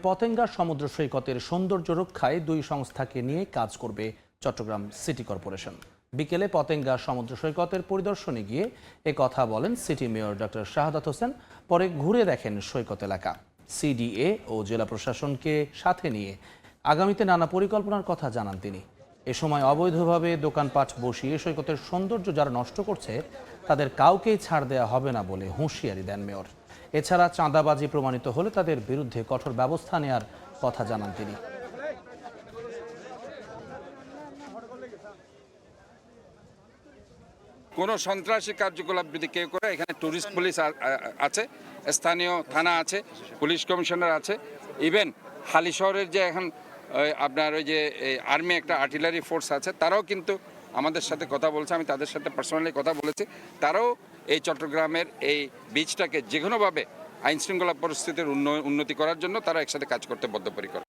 পতেঙ্গা সমুদ্র সৈকতের সৌন্দর্য রক্ষায় দুই সংস্থাকে নিয়ে কাজ করবে চট্টগ্রাম সিটি কর্পোরেশন। বিকেলে পতেঙ্গা সমুদ্র সৈকতের পরিদর্শনে গিয়ে কথা বলেন city mayor doctor Shahadat Hossain. পরে ঘুরে দেখেন সৈকত এলাকা। সিডিএ ও জেলা প্রশাসনকে সাথে নিয়ে আগামীতে নানা পরিকল্পনার কথা জানান তিনি। এ সময় অবৈধভাবে দোকানপাট বসিয়ে সৈকতের সৌন্দর্য যারা নষ্ট করছে তাদের কাউকেই ছাড় দেওয়া হবে না বলে হুঁশিয়ারি দেন মেয়র। এছাড়া চাঁদাবাজি প্রমাণিত হলে তাদের বিরুদ্ধে কঠোর ব্যবস্থা নেওয়ার কথা জানান তিনি। কোনো সন্ত্রাসী কার্যকলাপ যদি কেউ করে, এখানে ট্যুরিস্ট পুলিশ আছে, স্থানীয় থানা আছে, পুলিশ কমিশনার আছে, ইভেন হালিশহরের যে এখন আপনার ওই যে আর্মি একটা আর্টিলারি ফোর্স আছে, তারাও কিন্তু আমাদের সাথে কথা বলছে। আমি তাদের সাথে পার্সোনালি কথা বলেছি। তারাও এই চট্টগ্রামের এই বিচটাকে যে কোনোভাবে আইনশৃঙ্খলা পরিস্থিতির উন্নতি করার জন্য তারা একসাথে কাজ করতে বদ্ধপরিকর।